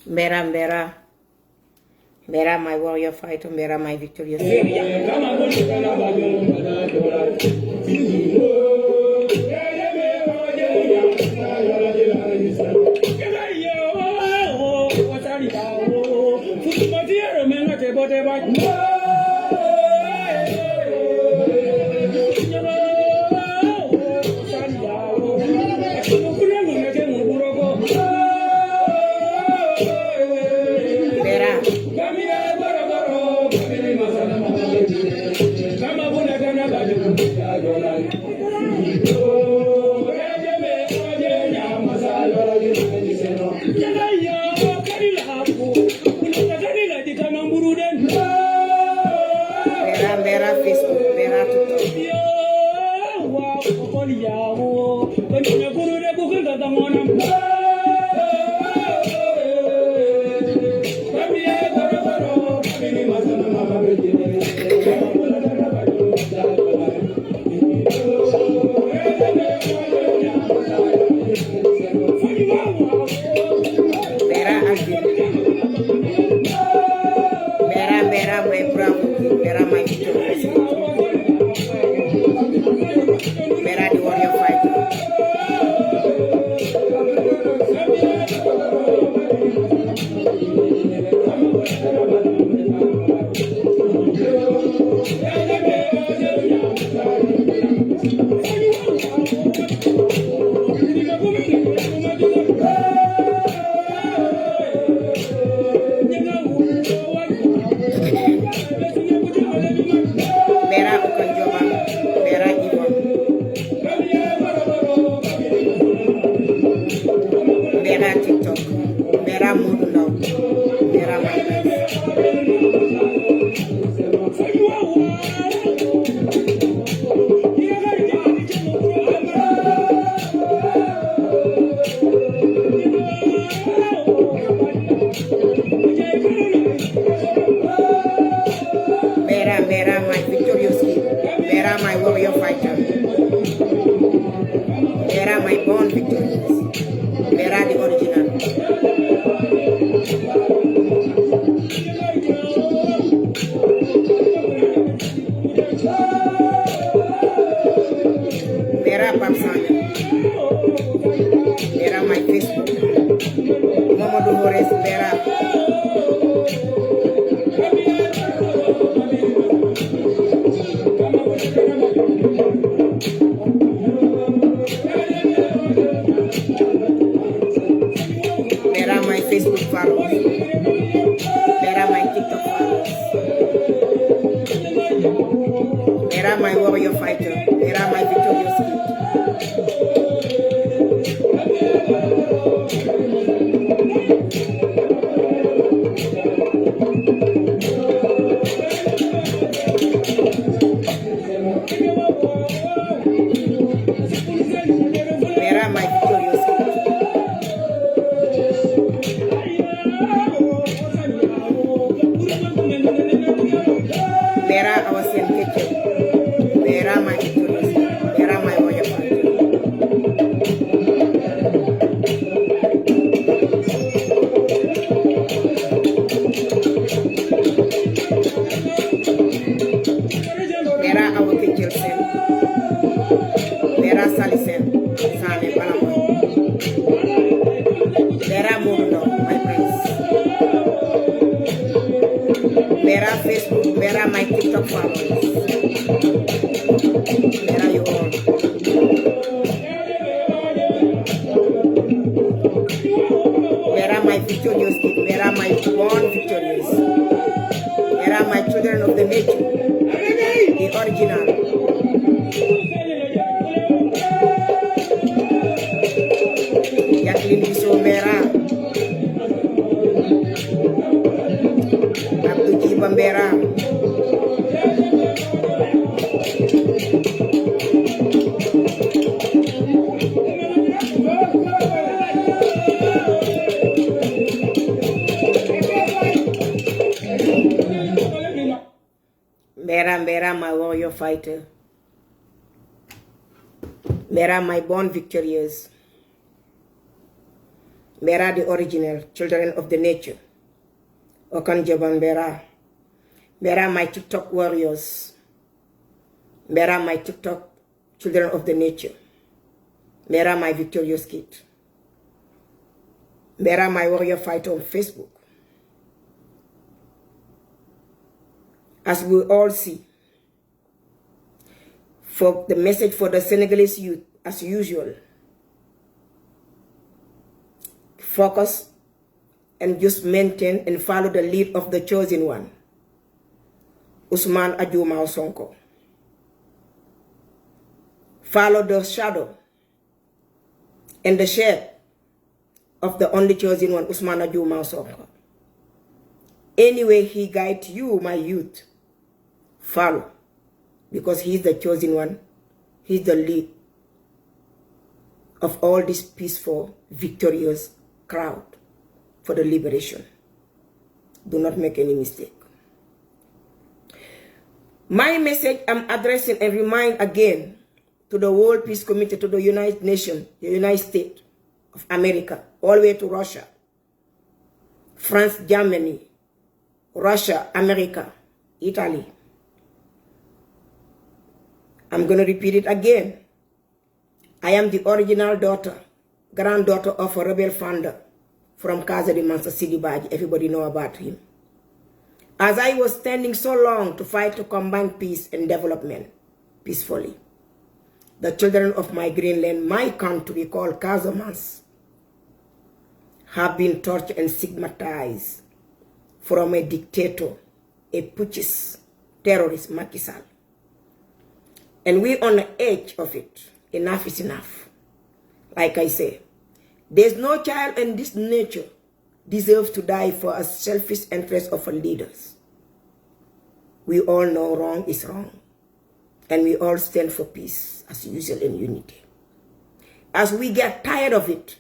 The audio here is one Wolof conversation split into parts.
Mbera, Mbera. Mbera, my warrior fighter. Mbera, my victorious. Mbera Facebook, Mbera TikTok. Mbera, my bravo, Mbera, my victorious. Mbera, the warrior fighter. Mbera Okonjoba, Mbera Yvonne. Mbera TikTok, Mbera Modou Ndaw, Mbera Maynes. Mbera, my victorious king. Mbera, my warrior fighter. Mbera, my born victorious. Mbera, the original. Mbera, Pamsanya. Mbera, my Facebook. Mamadou Horace Mbera. Mbera, my Facebook followers. Mbera, my TikTok followers. Mbera, my warrior fighter. Mbera, my victorious king. Mbera, my victorious king. Mbera, our Saint Kitchen. Mbera, my victorious king. Mbera, my warrior fighter. Mbera, our Kitchen Sen. Mbera, Sali Sen. Sane Balamoy. Mbera, Modou Ndaw, my prince. Mbera, Facebook. Mbera, my TikTok followers. Mbera, you all. Mbera, my victorious king. Mbera, my born victorious. Mbera, my children of the nature. The original. Jacqueline Bisso Mbera. Abdou Djiba Mbera. Mbera, my warrior fighter. Mbera, my born victorious. Mbera, the original, children of the nature. Okanjaban Mbera. Mbera, my TikTok warriors. Mbera, my TikTok children of the nature. Mbera, my victorious kid. Mbera, my warrior fighter on Facebook. As we all see, for the message for the Senegalese youth, as usual, focus and just maintain and follow the lead of the chosen one, Ousmane Ajouma Sonko. Follow the shadow and the shade of the only chosen one, Ousmane Ajouma Sonko. Anyway he guides you, my youth, follow, because he's the chosen one. He's the lead of all this peaceful, victorious crowd for the liberation. Do not make any mistake. My message I'm addressing and remind again to the World Peace Committee, to the United Nations, the United States of America, all the way to Russia, France, Germany, Russia, America, Italy. I'm going to repeat it again. I am the original daughter, granddaughter of a rebel founder from Kazadi Mansa Sidi Badji. Everybody know about him. As I was standing so long to fight to combine peace and development peacefully, the children of my Greenland, my country called Casamance, have been tortured and stigmatized from a dictator, a putschist, terrorist, Macky Sall. And we're on the edge of it. Enough is enough. Like I say, there's no child in this nature deserves to die for a selfish interest of our leaders. We all know wrong is wrong. And we all stand for peace, as usual, in unity. As we get tired of it,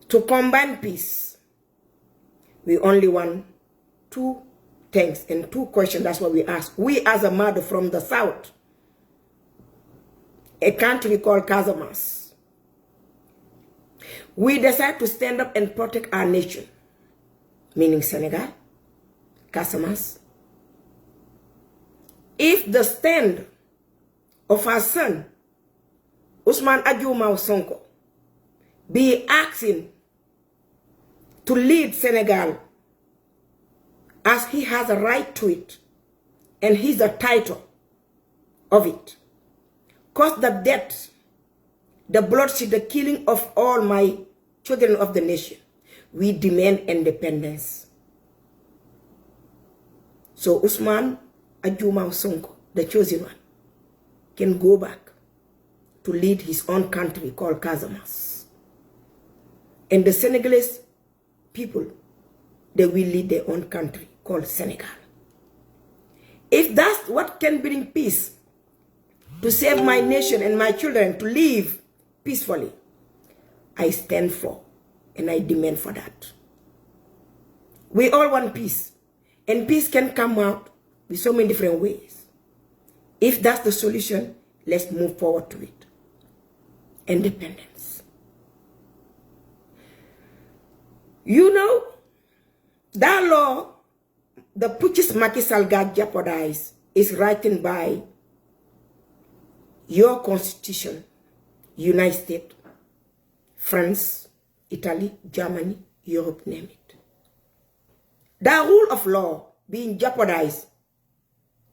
to combine peace, we only want two things and two questions. That's what we ask. We as a mother from the south, a country called Casamance, we decide to stand up and protect our nation, meaning Senegal, Casamance. If the stand of our son, Ousmane Ajouma Sonko, be asking to lead Senegal as he has a right to it, and he's the title of it, cause the death, the bloodshed, the killing of all my children of the nation, we demand independence. So Ousmane Ajouma Sonko, the chosen one, can go back to lead his own country called Casamance. And the Senegalese people, they will lead their own country called Senegal. If that's what can bring peace, to save my nation and my children to live peacefully, I stand for and I demand for that. We all want peace, and peace can come out with so many different ways. If that's the solution, let's move forward to it. Independence. You know, that law, the putschist Macky Sall got jeopardized, is written by your constitution, United States, France, Italy, Germany, Europe, name it. That rule of law being jeopardized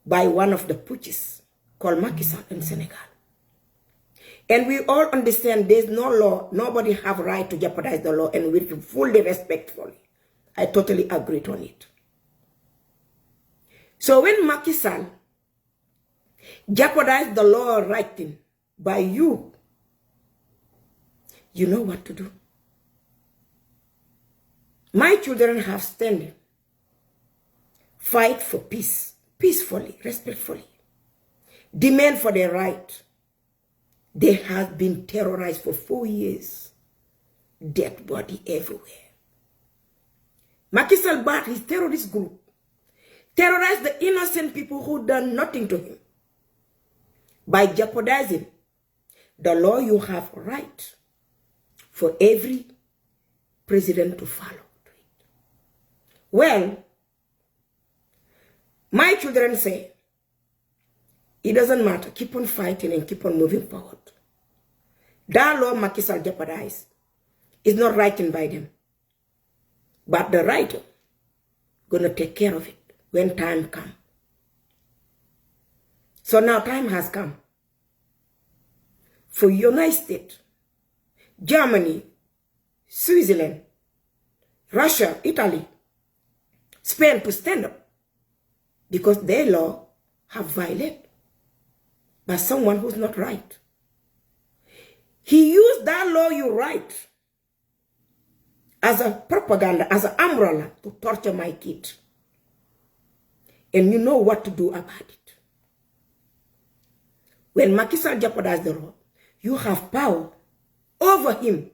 by one of the putschists called Macky Sall in Senegal. And we all understand there's no law, nobody have right to jeopardize the law, and we fully respectfully. I totally agree on it. So when Macky Sall jeopardized the law writing by you, you know what to do. My children have stand, fight for peace, peacefully, respectfully, demand for their right. They have been terrorized for 4 years. Dead body everywhere. Macky Sall brought his terrorist group terrorize the innocent people who done nothing to him by jeopardizing the law you have right for every president to follow. Well, my children say, it doesn't matter. Keep on fighting and keep on moving forward. That law Macky Sall jeopardized is not written by them. But the writer gonna take care of it when time comes. So now time has come for United States, Germany, Switzerland, Russia, Italy, Spain to stand up because their law have violated by someone who's not right. He used that law you write as a propaganda, as an umbrella to torture my kid. And you know what to do about it. When Macky Sall jeopardized the law, you have power over him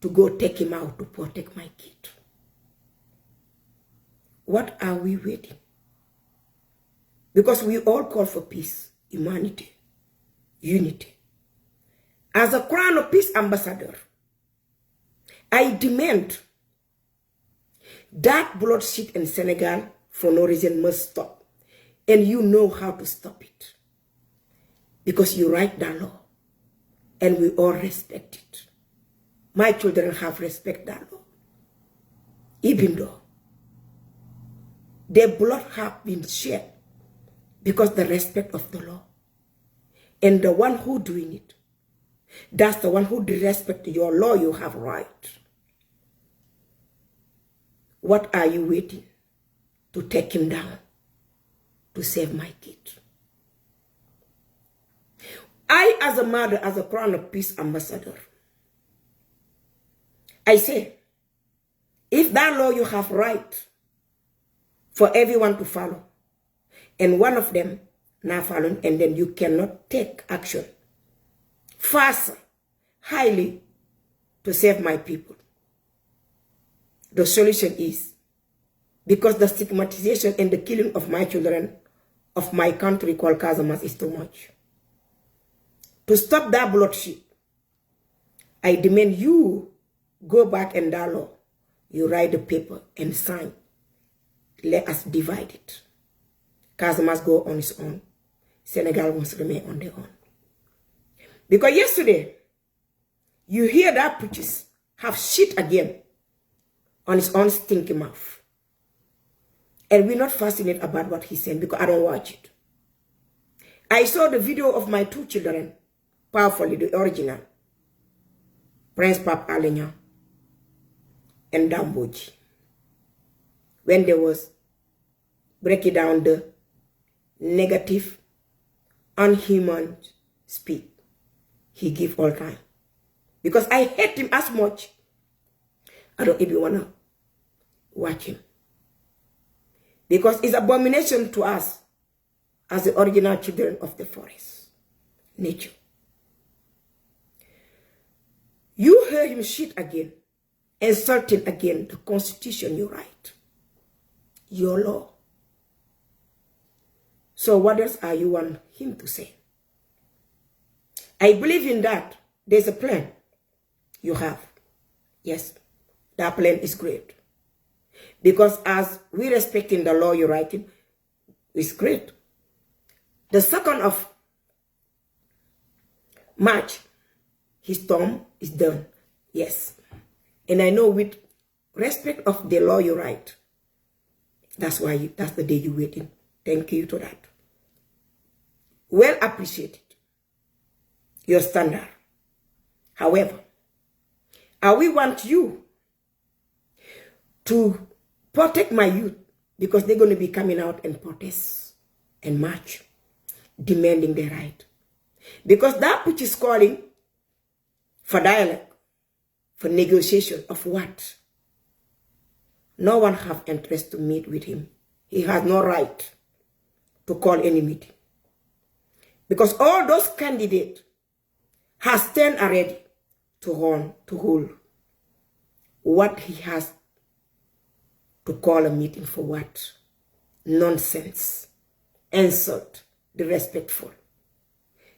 to go take him out to protect my kid. What are we waiting? Because we all call for peace, humanity, unity. As a Crown of Peace ambassador, I demand that bloodshed in Senegal for no reason must stop. And you know how to stop it. Because you write that law. And we all respect it. My children have respect that law. Even though their blood have been shed because the respect of the law. And the one who doing it, that's the one who disrespect your law you have right. What are you waiting to take him down to save my kid? I, as a mother, as a Crown of Peace ambassador, I say, if that law you have right for everyone to follow, and one of them not following, and then you cannot take action fast, highly, to save my people. The solution is, because the stigmatization and the killing of my children, of my country called Casamance is too much. To stop that bloodshed, I demand you go back and that law. You write the paper and sign. Let us divide it. Casamance go on its own. Senegal must remain on their own. Because yesterday, you hear that preachers have shit again on his own stinky mouth. And we're not fascinated about what he's saying because I don't watch it. I saw the video of my two children, powerfully, the original, Prince Pape Alé Niang and Dame Mbodji, when they was breaking down the negative, unhuman speech he give all time. Because I hate him as much, I don't even want to watch him. Because it's abomination to us as the original children of the forest, nature. You hear him shit again, insulting again the constitution you write, your law. So what else are you want him to say? I believe in that. There's a plan you have. Yes, that plan is great. Because as we respecting the law you're writing, it's great. The 2nd of March, his term is done. Yes. And I know with respect of the law you write, that's the day you're waiting. Thank you to that. Well appreciated. Your standard. However, we want you to protect my youth because they're going to be coming out and protest and march, demanding their right. Because that which is calling for dialogue, for negotiation of what? No one have interest to meet with him. He has no right to call any meeting. Because all those candidates has stand already to run, to hold. What he has to call a meeting for what? nonsense, insult, disrespectful.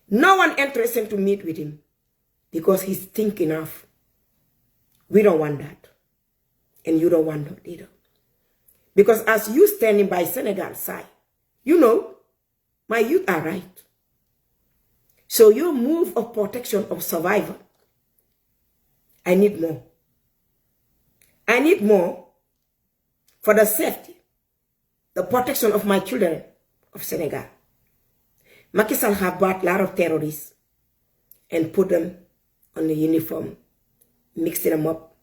No one interested to meet with him because he's thinking of, we don't want that. And you don't want that either. Because as you standing by Senegal's side, you know, my youth are right. So your move of protection of survival, I need more. I need more for the safety, the protection of my children of Senegal. Macky Sall have bought a lot of terrorists and put them on the uniform, mixing them up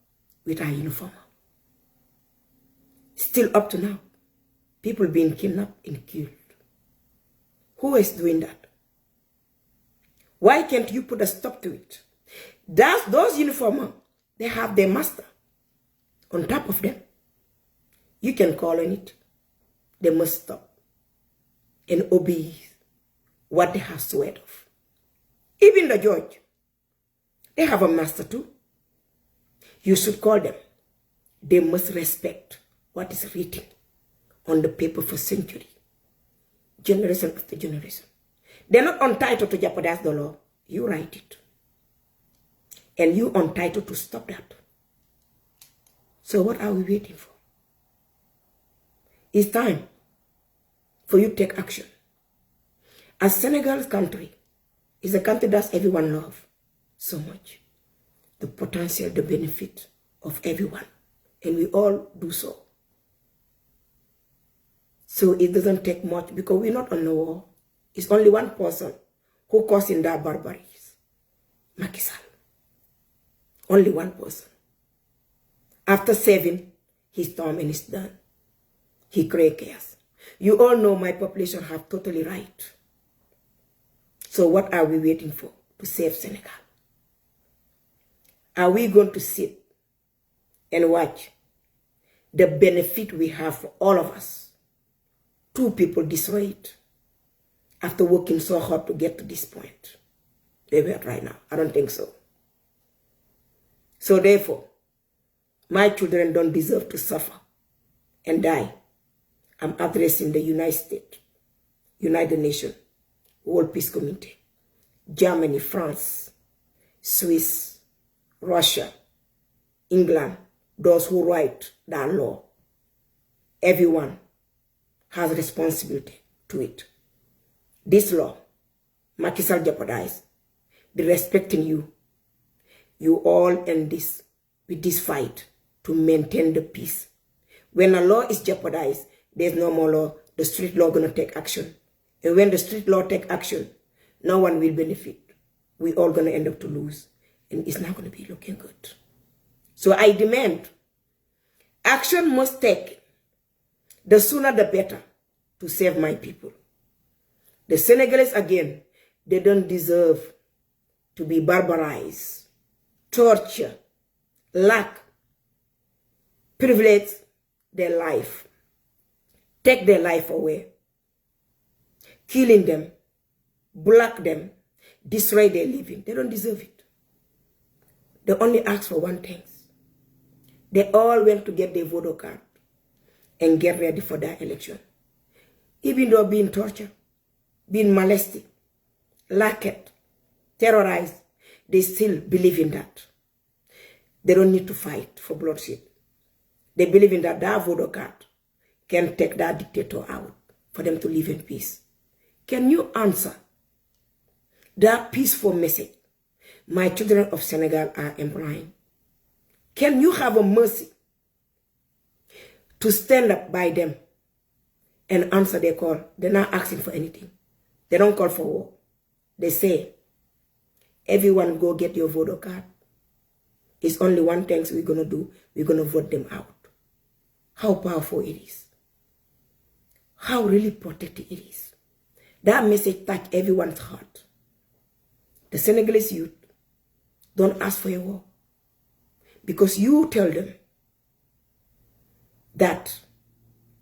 with our uniform. Still up to now, people being kidnapped and killed. Who is doing that? Why can't you put a stop to it? Those uniformers, they have their master on top of them. You can call on it. They must stop and obey what they have swear of. Even the judge, they have a master too. You should call them. They must respect what is written on the paper for centuries, generation after generation. They're not entitled to jeopardize the law. You write it. And you entitled to stop that. So what are we waiting for? It's time for you to take action. As Senegal's country is a country that everyone loves so much. The potential, the benefit of everyone. And we all do so. So it doesn't take much because we're not on the war. It's only one person who caused in that barbaries. Macky Sall. Only one person. After saving his term and it's done, he created chaos. You all know my population have totally right. So what are we waiting for to save Senegal? Are we going to sit and watch the benefit we have for all of us? Two people destroyed after working so hard to get to this point. They were right now. I don't think so. So therefore, my children don't deserve to suffer and die. I'm addressing the United States, United Nations, World Peace Committee, Germany, France, Swiss, Russia, England, those who write that law. Everyone has responsibility to it. This law, Macky Sall jeopardized, the respecting you. You all end this with this fight to maintain the peace. When a law is jeopardized, there's no more law. The street law gonna take action. And when the street law take action, no one will benefit. We all gonna end up to lose. And it's not gonna be looking good. So I demand action must take. The sooner the better to save my people. The Senegalese again, they don't deserve to be barbarized, torture, lack, privilege their life, take their life away, killing them, block them, destroy their living. They don't deserve it. They only ask for one thing. They all went to get their voter card and get ready for their election. Even though being tortured, being molested, lacked, terrorized, they still believe in that. They don't need to fight for bloodshed. They believe in that voter card can take that dictator out for them to live in peace. Can you answer that peaceful message my children of Senegal are implying? Can you have a mercy to stand up by them and answer their call? They're not asking for anything. They don't call for war. They say, everyone go get your voter card. It's only one thing we're going to do. We're going to vote them out. How powerful it is. How really protected it is. That message touched everyone's heart. The Senegalese youth don't ask for a war. Because you tell them that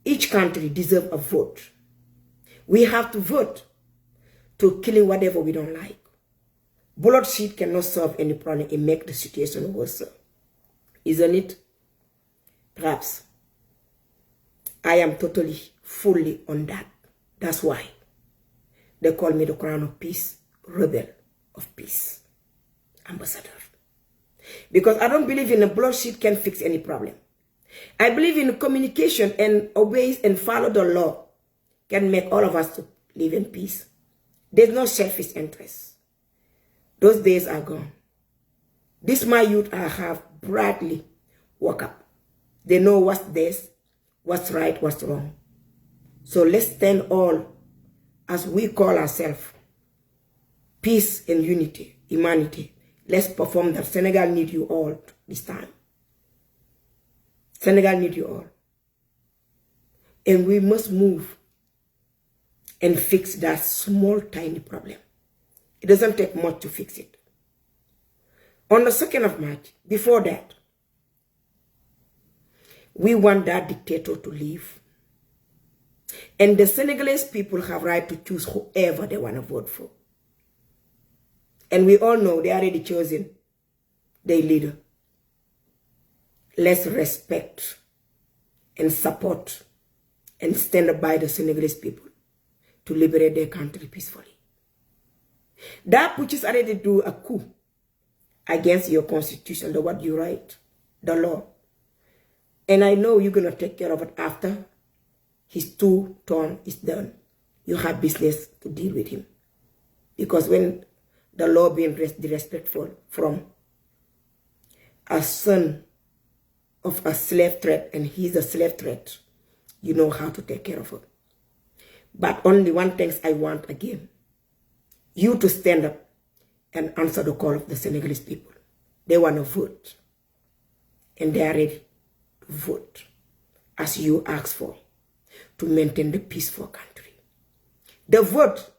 each country deserves a vote. We have to vote to killing whatever we don't like. Bloodshed cannot solve any problem and make the situation worse. Isn't it? Perhaps I am totally fully on that. That's why they call me the Crown of Peace, Rebel of Peace, Ambassador. Because I don't believe in a bloodshed can fix any problem. I believe in communication and obey and follow the law can make all of us to live in peace. There's no selfish interest. Those days are gone. This my youth I have brightly woke up. They know what's this, what's right, what's wrong. So let's stand all as we call ourselves peace and unity, humanity. Let's perform that. Senegal need you all this time. Senegal need you all. And we must move and fix that small, tiny problem. It doesn't take much to fix it. On the 2nd of March, before that, we want that dictator to leave. And the Senegalese people have right to choose whoever they want to vote for. And we all know they already chosen their leader. Let's respect and support and stand up by the Senegalese people to liberate their country peacefully. That Putschis already do a coup against your constitution, the what you write, the law. And I know you're going to take care of it after his 2 term is done. You have business to deal with him. Because when the law being disrespectful from a son of a slave trade, and he's a slave trade, you know how to take care of it. But only one thing I want again, you to stand up and answer the call of the Senegalese people. They want to vote. And they are ready to vote as you asked for to maintain the peaceful country. The vote,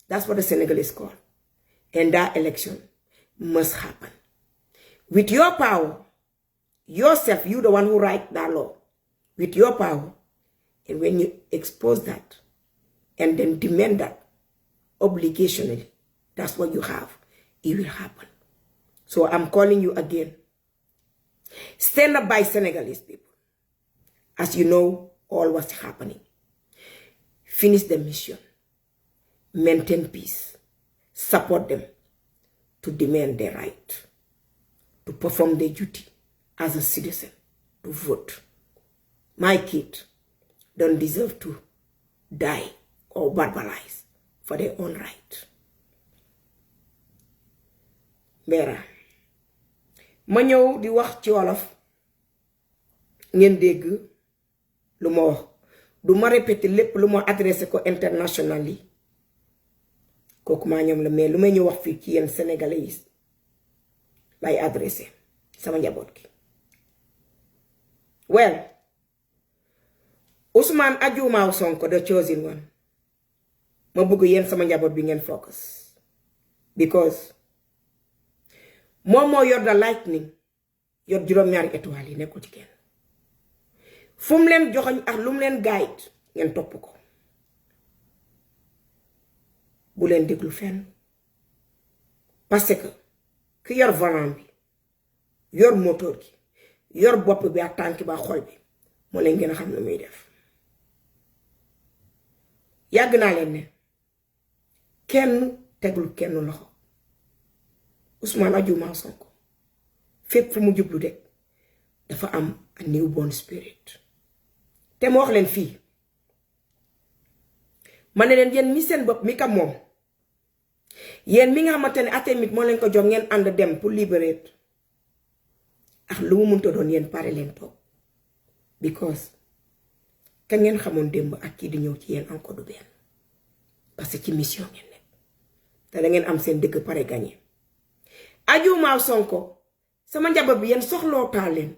that's what the Senegalese call. And that election must happen. With your power, yourself, you the one who write that law, with your power, and when you expose that, and then demand that, obligationally, that's what you have, it will happen. So I'm calling you again. Stand up by Senegalese people. As you know, all what's happening. Finish the mission. Maintain peace. Support them to demand their right, to perform their duty as a citizen, to vote. My kids don't deserve to die or barbarize for their own right. Mbera ma ñëw di wax ci wolof ngeen dégg lu ma wax du ma répéter lépp lu ma adressé ko international yi kooku maa ñoom la mais lu may ñu wax fii ci yéen sénégalais yi lay adressé sama njaboot gi. Well, Ousmane Ajumaaw Sonko, the chosen one, ma bëgg yéen sama njaboot bi ngeen focus because moom moo yor the lightning yor juróom-ñaari étoile yi nekkul ci kenn fu mu leen joxoñ ak lu mu leen guide ngeen topp ko bu leen déglu fenn parce que ki yor volant bi yor moteur gi yor bopp bi ak tànk ba xol bi moo leen gën a xam lu muy def. Yàgg naa leen ne kenn teglu kenn loxo Ousmane Ajumaaw Sonko fépp fu mu jublu de dafa am a newborn spirit te ma wax leen fii ma ne leen yéen mi seen bopp mi ka moom yéen mi nga xamante ne atemit moo leen ko jox ngeen ànd dem pour libérer ak lu mu mënta doon yéen pare leen toog because ka ngeen xamoon démb ak kii di ñëw ci yéen encore du benn parce que ci mission ngeen nekk te da ngeen am seen dëkk pare gagné. Ajumaaw Sonko sama njaboot bi yéen soxloo taal leen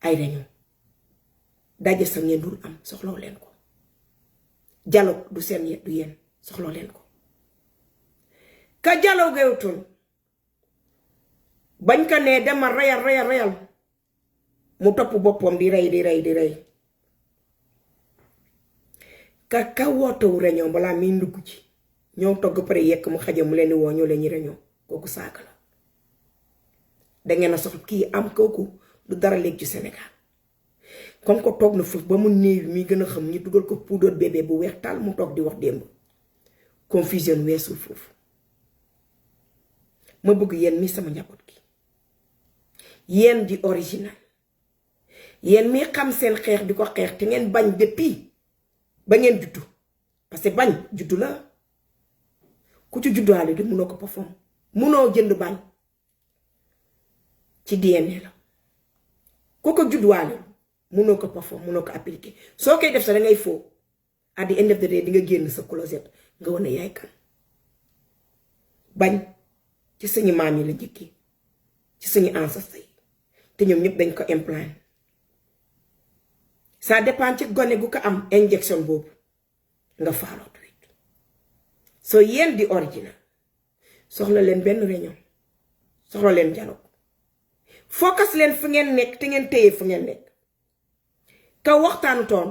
ay réunion daje sa ngeen dul am soxloo leen ko dialogue du seen du yéen soxloo leen ko ka dialogue gewutoon bañ ka ne demal reyal mu topp boppam di rey ka wootewu réunion balaa muy ndugg ci ñoo togg pare yekk mu xaje mu leen woo ñoo leen ñi réunion kooku saaka la dangeen a soxla kii am kooku du dara léegi ci Sénégal comme ko toog na foofu ba mu néew mi gën a xam ñu dugal ko poudre bébé bu weex taal mu toog di wax démb confusion weesul foofu ma bëgg yéen mi sama njaboot gi yéen di original yéen mi xam seen xeex di ko xeex te ngeen bañ depuis ba ngeen juddu parce que bañ juddu la ku ci judduwaale di munoo ko perform munoo jënd bañ ci DNA la ku ko judduwaale munoo ko perform munoo ko appliquer soo koy def sax da ngay foo at the end of the day di nga génn sa closet nga wane yaay kan bañ ci suñu maam yi la njëkkee ci suñu ancêtres yi te ñoom ñëpp dañ ko implant ça dépend ci gone gu ko am injection boobu nga faaloot wit soo yéen di original soxla leen benn réunion soxla leen dialogue focus leen fu ngeen nekk te ngeen téye fu ngeen nekk ka waxtaanu toon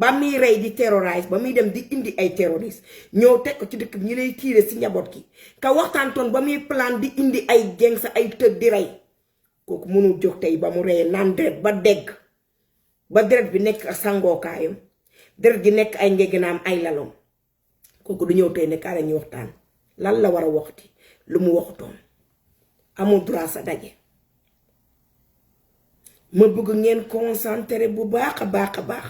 ba muy rey di terrorize ba muy dem di indi ay terroriste ñëw teg ko ci dëkk bi ñu lay tiire si njaboot gi ka waxtaan toon ba muy plan di indi ay geng sa ay tëg di rey kooku mënul jóg tey ba mu reyee naan deret ba degg ba deret bi nekk sangookaayam deret gi nekk ay ngeginaam ay lalom kooku du ñëw tey ne kaa la ñuy waxtaan lan la war a waxti lu mu waxutoon amul droit sa daje ma bëgg ngeen concentré bu baax a baax a baax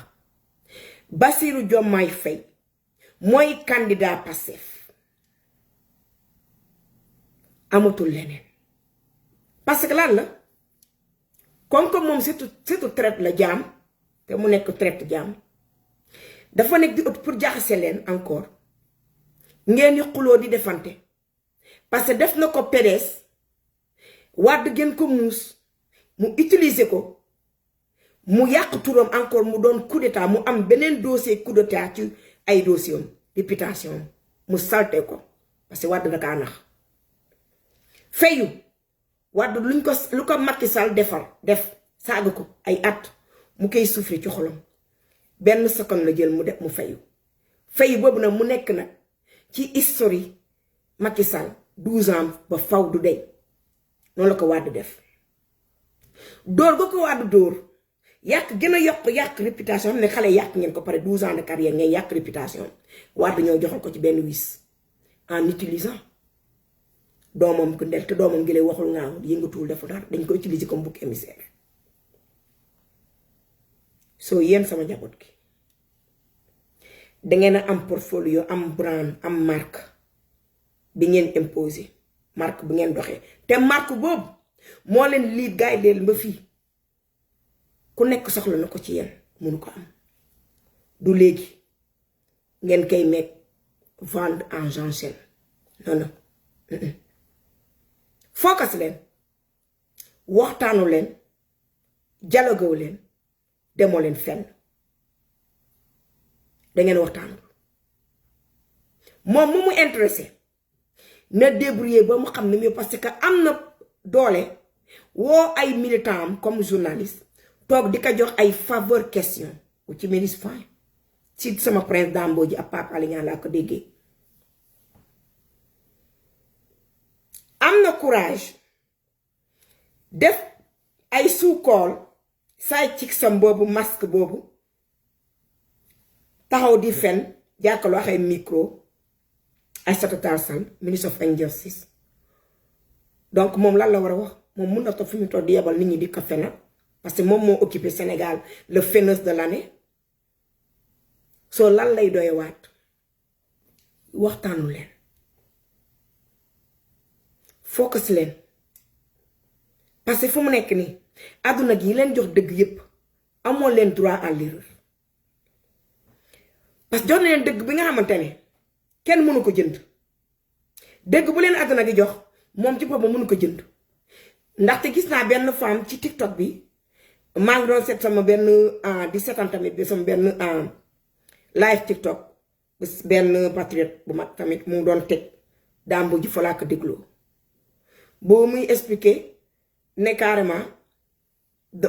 Bassirou Diomaye Faye mooy candidat Pastef amatul leneen parce que lan la comme que moom surtout traite la jaam te mu nekk traite jaam dafa nekk di ut pour jaxase leen encore ngeen di xuloo di defante parce que def na ko PDS Wade gën ko muus mu utiliser ko mu yàq turam encore mu doon coup d'état mu am beneen dossier coup d'état ci ay dossier réputation mu salte ko parce que Wade dakaa nax fayu Wade lu ko Macky Sall def saaga ko ay at mu koy souffrir ci xolam benn seconde la jël mu def mu fayu boobu nag mu nekk nag ci history Macky Sall 12 ans ba faw du dey noonu la ko Wade def dóor ga ko Wade dóor yàq gën a yàq réputation am ne xale yàq ngeen ko pare 12 ans de carrière ngeen yàq réputation Wade ñoo joxal ko ci benn wis en utilisant doomam ku ndel te doomam gi lay waxul ngaaw yëngatuwul defu dara dañ ko utiliser comme bouc émissaire soo yéen sama njaboot gi dangeen a am portfolio am brand am marque bi ngeen imposé marque bi ngeen doxee te marque boobu moo leen liit gaay leen ba fii ku nekk soxla na ko ci yéen mënu ko am du léegi ngeen koy meeg vendre en enchère non focus leen waxtaanu leen dialogue leen demoo leen fenn dangeen waxtaanul moom mu intéressé na débrouiller ba mu xam ne mieux parce que am na doole woo ay militant am comme journaliste toog di ko jox ay faveur question bu ci ministre fin ci sama prince Dambo ji ak Pape Alé Niang laa ko déggee am na courage def ay suukool saay cig sam boobu masque boobu taxaw di fen jàkkaloo ak ay micro Aïssata Tall Sall ministre of injustice donc moom lan la war a wax moom mun na toog fi mu toog di yebal nit ñi di ko fenal parce que moom moo occupé Sénégal le feneuse de l'année soo lan lay doyewaat waxtaanu leen focus leen parce que fu mu nekk nii àdduna gi leen jox dëgg yépp amoo leen droit à l'erreur parce que jox na leen dëgg bi nga xamante ne kenn mënu ko jënd dëgg bu leen àdduna gi jox moom ci boppam mënu ko jënd ndaxte gis naa benn femme ci TikTok bi maa ngi doon seet sama benn di seetaan tamit bi sama benn live TikTok benn patriote bu mag tamit mu doon teg Dambo ji fa laa ko dégloo boo muy expliquer ne carrément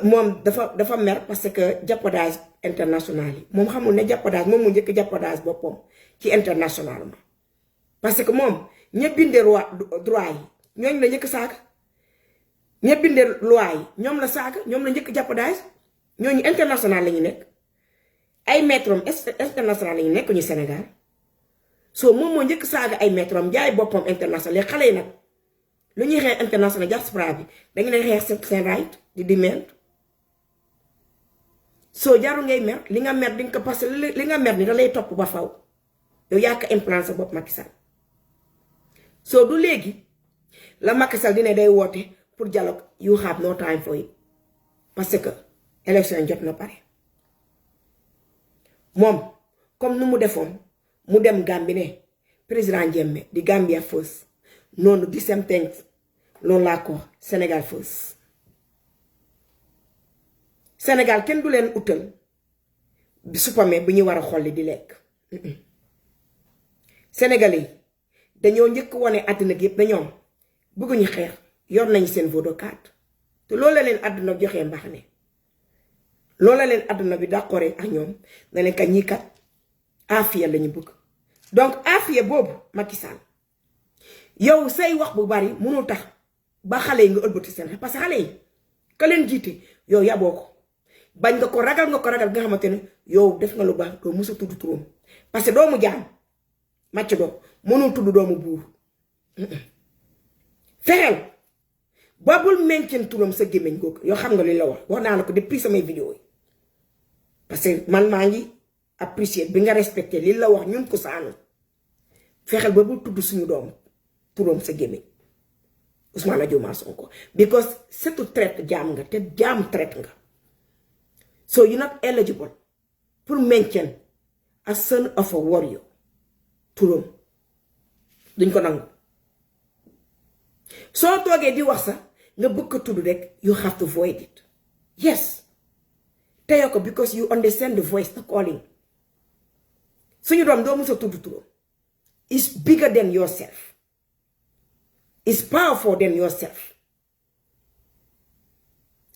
moom dafa mer parce que jeopardage international yi moom xamul ne jeopardage moom mu njëkk jeopardage boppam ci internationalement parce que moom ña bindee droit yi ñooñu la njëkk saaga ña bindee loi yi ñoom la saaga ñoom la njëkk jeopardage ñooñu international la ñu nekk ay maître am international la ñu nekk ñu Sénégal so moom moo njëkk saaga ay maître am jaay boppam international les xale yi nag lu ñuy xeex international diaspora bi dañu leen xeex seen right di demand so jaru ngay mer li nga mer di nga ko parce que li nga mer ni da lay topp ba faw yow yaa ko implant sa bopp Macky Sall so du léegi la Macky Sall dina day woote pour dialogue you have no time for it parce que élection jot na pare moom comme nu mu defoon mu dem Gambie ne président Jammeh di Gambia first noonu di same thing loolu laa ko Sénégal first Sénégal kenn du leen utal supame bu ñu war a xolli di lekk Sénégalais yi dañoo njëkk wane àddina gi yëpp dañoom bëgguñu xeex yor nañu seen vote card te loolu la leen àdduna joxee mbax ne loolu la leen àdduna bi d'accord ak ñoom na leen ka ñii kat aafiya lañu bëgg donc aafiya boobu Macky Sall yow say wax bu bari mënul tax ba xale yi nga ëlbati seen xel parce que xale yi ka leen jiite yow yaboo ko bañ nga ko ragal nga xamante ne yow def nga lu baax doo musa tudd turam parce que doomu jaam màcc doo mënul tudd doomu buur fexeel ba bul mention turam sa gémmiñ googu yoo xam nga li la wax naa la ko depuis samay vidéo yi parce que man maa ngi apprécier bi nga respecté li la wax ñun ko saanu fexeel ba bul tudd suñu doom turam sa gémmiñ Ousmane Diomaye Sonko because surtout traite jaam nga te jaam traite nga so you're not eligible pour mention a son of a warrior turam duñ ko nangu soo toogee di wax sax nga bëgg ko tudd rek you have to void it yes teye ko because you understand the voice the calling suñu doom doo mës a tudd turam is bigger than yourself is powerful than yourself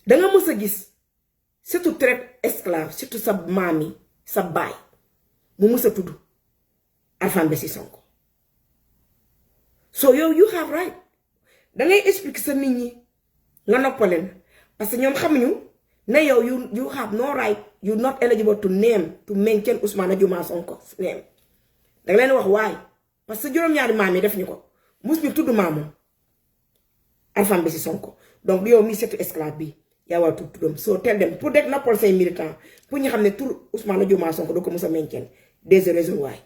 danga mës a gis surtout traite esclave surtout sa maami sa baay mu mës a tudd Alpha Mbessi Sonko so yow you have right dangay expliquer sa nit ñi nga noppaleen parce que ñoom xamuñu ne yow you have no right you not eligible to mention Ousmane Diomaye Sonko name danga leen wax waay parce que juróom-ñaari maam yi def ñu ko mus ñu tudd maamam Alpha Mbessi Sonko donc yow mi setu esclave bi yaa war tudd tuddam soo tel dem pour dek noppal say militant pour ñu xam ne tur Ousmane Diomaye Sonko doo ko mus a mention des raisons waay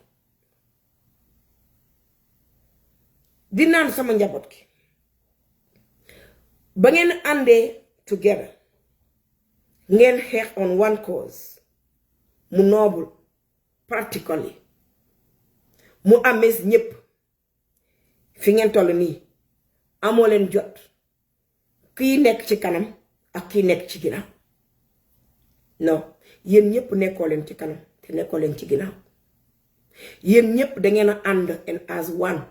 di naan sama njaboot gi ba ngeen àndee together ngeen xeex on one cause mu noble practically mu amees ñépp fi ngeen toll nii amoo leen jot kii nekk ci kanam ak kii nekk ci ginnaaw non yéen ñépp nekkoo leen ci kanam te nekkoo leen ci ginnaaw yéen ñépp dangeen a ànd and as one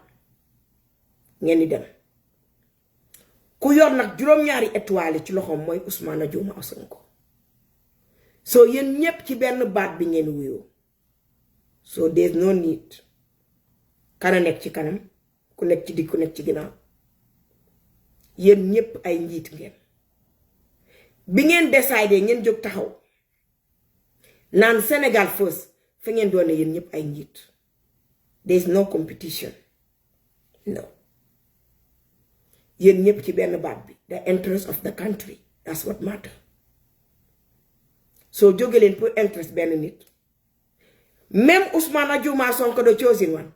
ngeen di dem ku yor nag juróom-ñaari étoile ci loxoom mooy Ousmane Diomaye Sonko so yéen ñépp ci benn baat bi ngeen wuyoo so there's no need kana nekk ci kanam ku nekk ci digg ku nekk ci ginnaaw yéen ñépp ay njiit ngeen bi ngeen décidé ngeen jóg taxaw naan Sénégal first fa ngeen doone yéen ñépp ay njiit there's no competition no yéen ñépp ci benn baat bi the interest of the country that's what matter soo jóge leen pour interest benn nit même Ousmane Diomaye Sonko the chosen one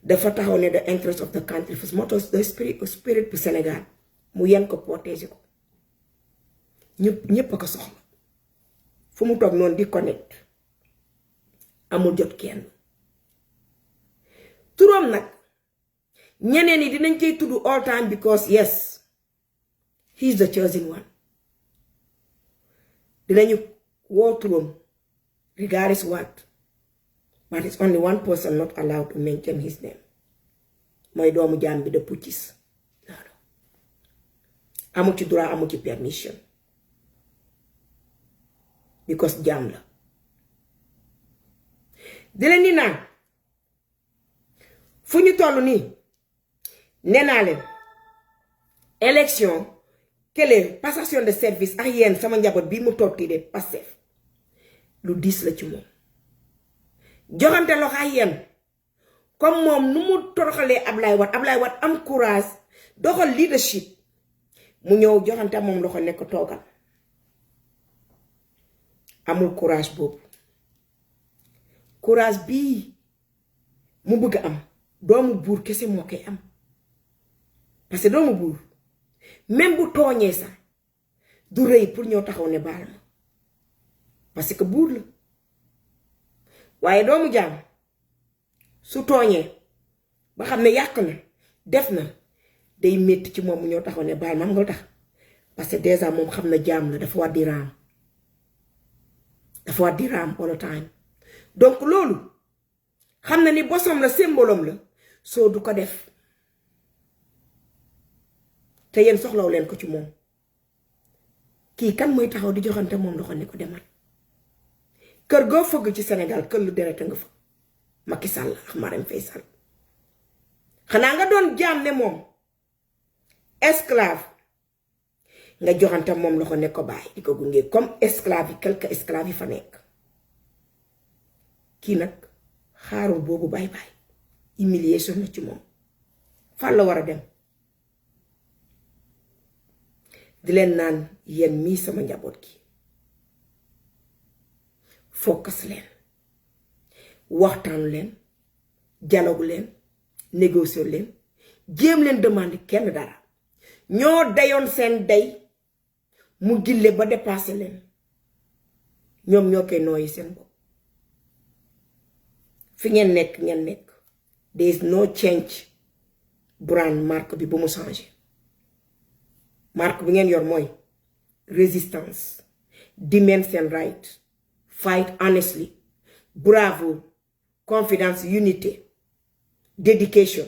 dafa taxaw ne the interest of the country first moo tax the spirit bu Sénégal mu yen ko protéger ko ñépp a ko soxla fu mu toog noonu di connect amul jot kenn turam nag ñeneen yi dinañ koy tudd all time because yes he is the chosen one dinañu woo turam regardless what but it's only one person not allowed to mention his name mooy doomu jaam bi de puccis amu ci droit amu ci permission because jaam la di leen di naan fu ñu toll nii nee naa leen élection kële passation de service ak yéen sama njaboot bii mu toog de Pastef lu diis la ci moom joxante loxo ak yéen comme moom nu mu toroxalee Ablaye Wade am courage doxal leadership mu ñëw joxante moom loxo nekk toogal amul courage boobu courage bii mu bëgg am doomu buur kese moo koy am parce que doomu buur même bu tooñee sax du rëy pour ñëw taxaw ne baal ma parce que buur la waaye doomu jaam su tooñee ba xam ne yàq na def na day métti ci moom mu ñëw taxaw ne baal ma am nga tax parce que déjà moom xam na jaam la dafa war di raam all the time donc loolu xam na ni bosom la symbolom la soo du ko def te yéen soxlaw leen ko ci moom kii kan mooy taxaw di joxante moom loxo ne ko demal kër goo fëgg ci Sénégal kër lu deret nga fa Macky Sall ak Marème Faye Sall xanaa nga doon jaam ne moom esclave nga joxante moom loxo ne ko bàyyi di ko gunge comme esclave yi quelques esclaves yi fa nekk kii nag xaarul boobu bàyyi humiliation na ci moom fan la war a dem di leen naan yéen mii sama njaboot gi focus leen waxtaanu leen dialogue leen négocier leen jéem leen demande kenn dara ñoo dayoon seen day mu gille ba dépassé leen ñoom ñoo koy nooyi seen bopp fi ngeen nekk there is no change brand marque bi bu mu changé marque bi ngeen yor mooy resistance demand seen right fight honestly bravo confidence unity dedication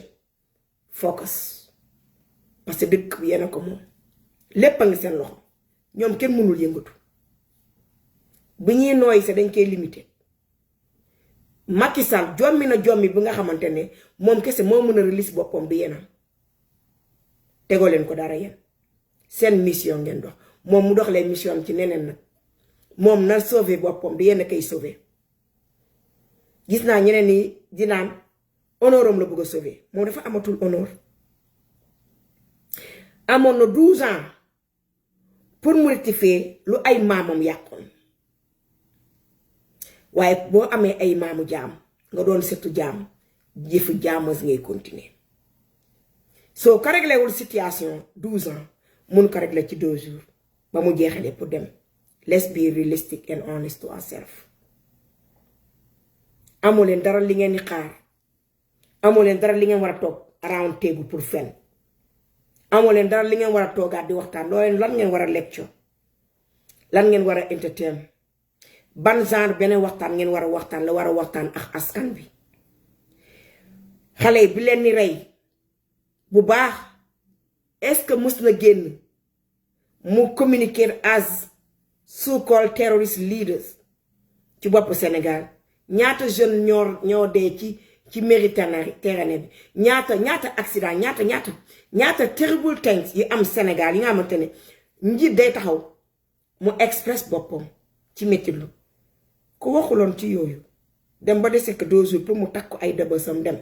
focus parce que dëkk bi yéen a ko moom lépp a ngi seen loxo ñoom kenn mënul yëngatu bi ñuy nooy se dañ koy limité Macky Sall jommi na jommi bi nga xamante ne moom kese moo mën a release boppam bi yéenam tegoo leen ko dara yéen seen mission ngeen dox moom mu dox leen mission am ci neneen nag moom na sauver boppam di yéen a koy sauver gis naa ñeneen ni dinaan honoram la bëgg a sauver moom dafa amatul honor amoon na 12 ans pour mu rectifier lu ay maamam yàqoon waaye boo amee ay maamu jaam nga doon setu jaam jëfu jaamas ngay continuer soo ko réglé wul situation 12 ans mun ko réglé ci 2 jours ba mu jeexalee pour dem let's be realistic and honest to ourselves amoo leen dara li ngeen di xaar amoo leen dara li ngeen war a toog around table pour fen amoo leen dara li ngeen war a toogaat di waxtaan loo leen lan ngeen war a lecture lan ngeen war a entertain ban genre beneen waxtaan ngeen war a waxtaan la war a waxtaan ak askan bi xale bi leen ni rey bu baax est-ce que mës na génn mu communiquer as so-called terrorist leaders ci bopp Sénégal ñaata jeune ñoo dee ci Méditerranée bi ñaata accident ñaata terrible things yi am Sénégal yi nga xamante ne njiit day taxaw mu express boppam ci métti lu ku waxuloon ci yooyu dem ba dese que 2 jours pour mu takk ay dëbësam dem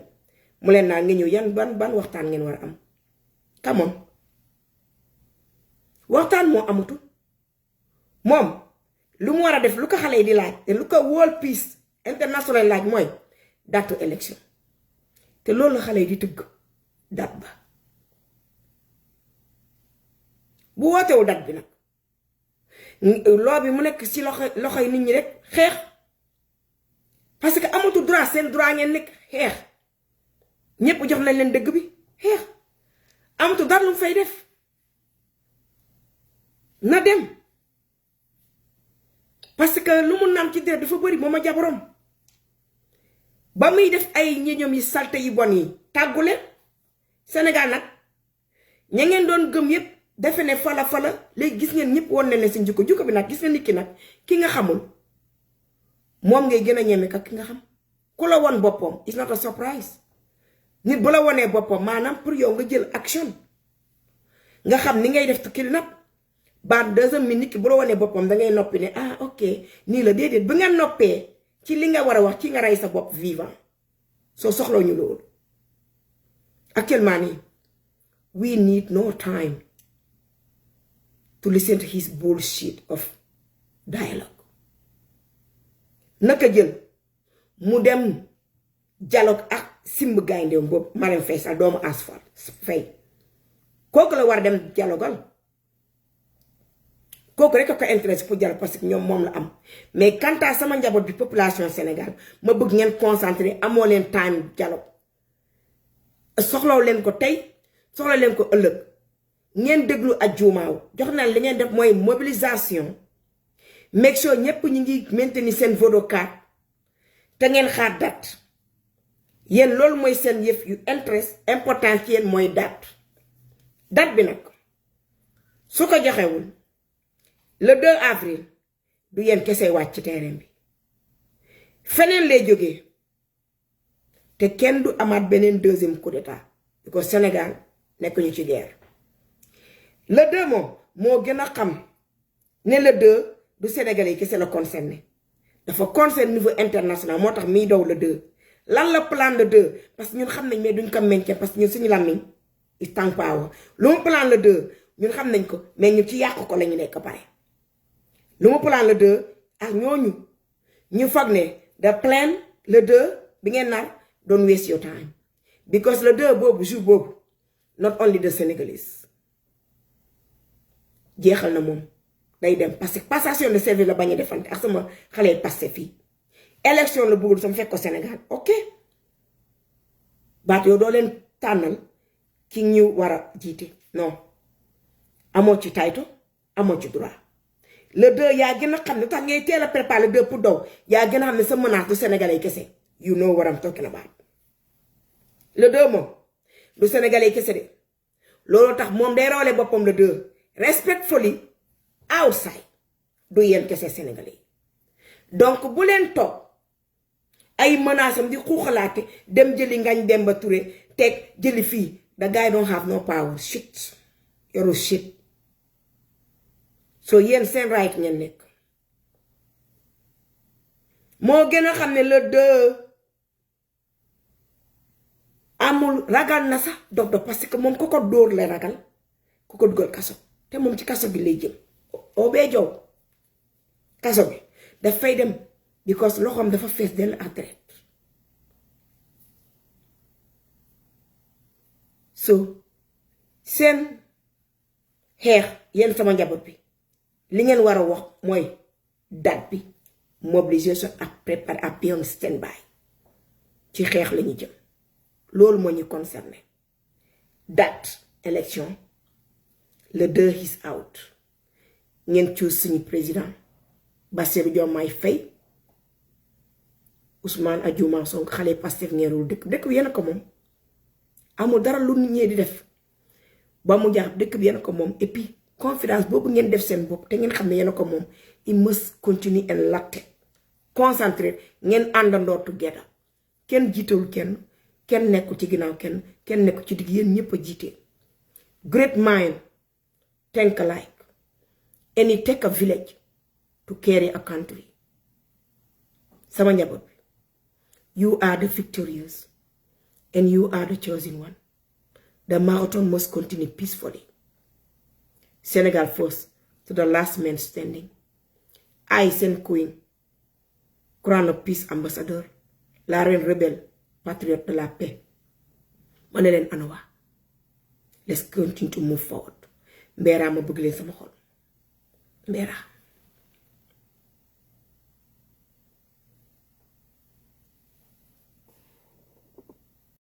mu leen naa nga ñëw yan ban waxtaan ngeen war a am come on waxtaan moo amutu moom lu mu war a def lu ko xale yi di laaj te lu ko World Peace International laaj mooy date élection te loolu la xale yi di tëgg date ba bu wootewul date bi nag loo bi mu nekk ci loxoy nit ñi rek xeex parce que amatu droit seen droit ngeen nekk xeex ñépp jox nañ leen dëgg bi xeex amatu dara lu mu fay def na dem parce que lu mu naan ci deret dafa bëri moom a jabarom ba muy def ay ñeñom yi salte yi bon yi tàggule Sénégal nag ña ngeen doon gëm yépp defe ne fala léegi gis ngeen ñëpp woon ne seen jukko bi nag gis nga nit ki nag ki nga xamul moom ngay gën a ñeme ka ki nga xam ku la won boppam it's not a surprise nit bu la wonee boppam maanaam pour yow nga jël action nga xam ni ngay def to clean up baat doesn't mean nit ki bu la wanee boppam da ngay noppi ne ah ok nii la déedéet bu nga noppee ci li nga war a wax ci nga rey sa bopp vivant soo soxloo ñu loolu actuellement nii we need no time to listen to his bullshit of dialogue naka jël mu dem dialogue ak simb gayndeem boobu Marème Faye Sall doomu Asfal Faye kooku la war a dem dialogal kooku rek a ko intéressé pour dialogue parce que ñoom moom la am mais quant à sama njaboot bi population Sénégal ma bëgg ngeen concentré amoo leen time dialogue soxlaw leen ko tey soxla leen ko ëllëg ngeen déglu ak juumaaw jox naa li ngeen def mooy mobilisation make sure ñëpp ñu ngi maintenir seen vote card te ngeen xaar date yéen loolu mooy seen yëf yu interest important ci yéen mooy date bi nag su ko joxewul le 2 avril du yéen kese wàcc ci terrain bi feneen lay jógee te kenn du amaat beneen deuxième coup d'état parce que Sénégal nekk ñu ci guerre le 2 moom moo gën a xam ne le 2 du Sénégalais yi kese la concerné dafa concerne niveau international moo tax miy daw le 2 lan la plan le 2 parce que ñun xam nañ mais duñ ko meññee parce que ñun suñu làmmiñ is tàng power lu mu plan le 2 ñun xam nañ ko mais ñun ci yàqu ko la ñu nekk pare lu mu plan le 2 ak ñooñu ñu foog ne the plan le 2 bi ngeen nar don't waste your time because le 2 boobu jour boobu not only the Senegalese jeexal na moom day dem parce que passation de service la bañ a defante ak sama xale yi passé fii élection la bëggul sama fekk ko Sénégal ok baat yow doo leen tànnal ki ñu war a jiite non amoo ci tayto amoo ci droit le 2 yaa gën a xam ne tax ngay teel a préparer le 2 pour daw yaa gën a xam ne sa menace du Sénégalais kese you know what I'm talking about le 2 moom du Sénégalais kese de loolu tax moom day rawale boppam le 2 respectfully outside du yéen kese Sénégalais donc bu leen toog ay menaces am di xuuxalaate dem jëli Ngagne Demba Touré teg jëli fii the guy don't have no power shit yoru shit so yéen seen right ngeen nekk moo gën a xam ne le 2 amul ragal na sax dog parce que moom ku ko dóor la ragal ku ko dugal kaso te moom ci kaso bi lay jëm obee jow kaso bi dafay dem because loxoom dafa fees dell ak deret so seen xeex yéen sama njaboot bi li ngeen war a wax mooy date bi mobilisation ak préparer ak bien stand-by ci xeex la ñu jëm loolu moo ñu concerné date élection le 2 is out ngeen choose suñu président Bassirou Diomaye Faye Ousmane Adjuma Sonko xale Pastef ngeerul dëkk bi yéen ko moom amul dara lu nit ñi di def ba mu jaar dëkk bi yéen ko moom et puis confidence boobu ngeen def seen bopp te ngeen xam ne yéen ko moom il must continue and latte concentré ngeen àndandoo together kenn jiitewul kenn nekkul ci ginnaaw kenn nekkul ci digg yéen ñëpp a jiite great mind think alike and it take a village to carry a country sama njaboot bi you are the victorious and you are the chosen one the marathon must continue peacefully Senegal first to the last man standing I seen Queen Crown of Peace ambassadeur la reine rebelle patriote de la paix ma ne leen anawa let's continue to move forward mbeeraa ma bëgg leen sama xol mbeeraa